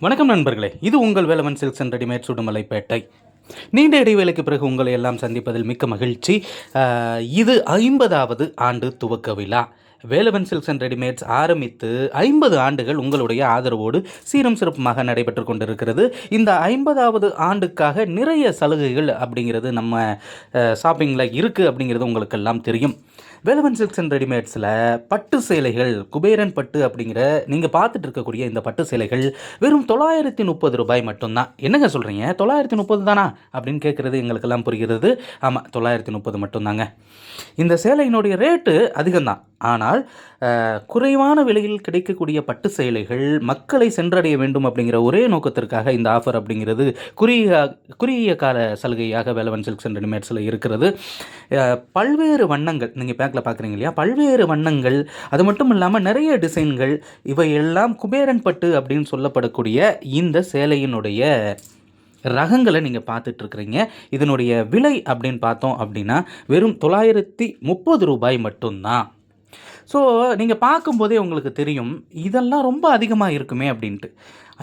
வணக்கம் நண்பர்களே, இது உங்கள் Velavan silks and readymades Udumalaipettai. நீண்ட இடைவேளைக்கு பிறகு உங்களை எல்லாம் சந்திப்பதில் மிக்க மகிழ்ச்சி. இது 50வது ஆண்டு துவக்க விழா. வேலவன் சில்க்ஸ் அண்ட் ரெடிமேட்ஸ் ஆரம்பித்து 50 ஆண்டுகள் உங்களுடைய ஆதரவோடு சீரும் சிறப்புமாக நடைபெற்று கொண்டிருக்கிறது. இந்த 50வது ஆண்டுக்காக நிறைய சலுகைகள் அப்படிங்கிறது நம்ம ஷாப்பிங்கில் இருக்குது அப்படிங்கிறது உங்களுக்கெல்லாம் தெரியும். வேலவன் சில்க்ஸ் அண்ட் ரெடிமேட்ஸில் பட்டு சேலைகள், குபேரன் பட்டு அப்படிங்கிற நீங்கள் பார்த்துட்டு இருக்கக்கூடிய இந்த பட்டு சேலைகள் வெறும் 930 ரூபாய் மட்டும்தான். என்னங்க சொல்கிறீங்க, 930 தானா அப்படின்னு கேட்குறது எங்களுக்கெல்லாம் புரிகிறது. ஆமாம், 930 மட்டும்தாங்க. இந்த சேலையினுடைய ரேட்டு அதிகம்தான். ஆனால் குறைவான விலையில் கிடைக்கக்கூடிய பட்டு சேலைகள் மக்களை சென்றடைய வேண்டும் அப்படிங்கிற ஒரே நோக்கத்திற்காக இந்த ஆஃபர் அப்படிங்கிறது குறுகிய கால சலுகையாக வேலவன் சில்க்ஸ் அண்ட் ரெடிமேட்ஸில் இருக்கிறது. பல்வேறு வண்ணங்கள் நீங்கள் பேக்கில் பார்க்குறீங்க இல்லையா, பல்வேறு வண்ணங்கள், அது மட்டும் இல்லாமல் நிறைய டிசைன்கள், இவையெல்லாம் குபேரன் பட்டு அப்படின்னு சொல்லப்படக்கூடிய இந்த சேலையினுடைய ரகங்களை நீங்கள் பார்த்துட்ருக்குறீங்க. இதனுடைய விலை அப்படின்னு பார்த்தோம் அப்படின்னா வெறும் 930 ரூபாய் மட்டும்தான். ஸோ நீங்கள் பார்க்கும்போதே உங்களுக்கு தெரியும் இதெல்லாம் ரொம்ப அதிகமாக இருக்குமே அப்படின்ட்டு.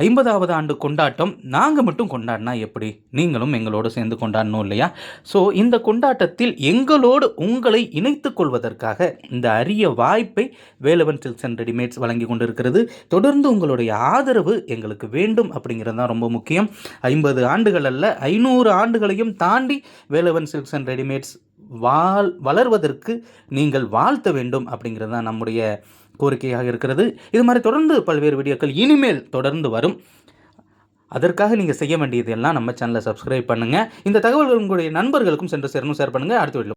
50வது ஆண்டு கொண்டாட்டம் நாங்கள் மட்டும் கொண்டாடினா எப்படி, நீங்களும் எங்களோடு சேர்ந்து கொண்டாடணும் இல்லையா? ஸோ இந்த கொண்டாட்டத்தில் எங்களோடு உங்களை இணைத்து கொள்வதற்காக இந்த அரிய வாய்ப்பை வேலவன் சில்க்ஸ் அண்ட் ரெடிமேட்ஸ் வழங்கி கொண்டிருக்கிறது. தொடர்ந்து உங்களுடைய ஆதரவு எங்களுக்கு வேண்டும் அப்படிங்கிறது தான் ரொம்ப முக்கியம். 50 ஆண்டுகள் அல்ல, 500 ஆண்டுகளையும் தாண்டி வேலவன் சில்க்ஸ் அண்ட் ரெடிமேட்ஸ் வளர்வதற்கு நீங்கள் வாழ்த்த வேண்டும் அப்படிங்கிறது தான் நம்முடைய கோரிக்கையாக இருக்கிறது. இது மாதிரி தொடர்ந்து பல்வேறு வீடியோக்கள் இனிமேல் தொடர்ந்து வரும். அதற்காக நீங்கள் செய்ய வேண்டியது எல்லாம் நம்ம சேனலை சப்ஸ்கிரைப் பண்ணுங்கள். இந்த தகவல்கள் உங்களுடைய நண்பர்களுக்கும் சென்று சேரணும், ஷேர் பண்ணுங்கள். அடுத்த வீடியோ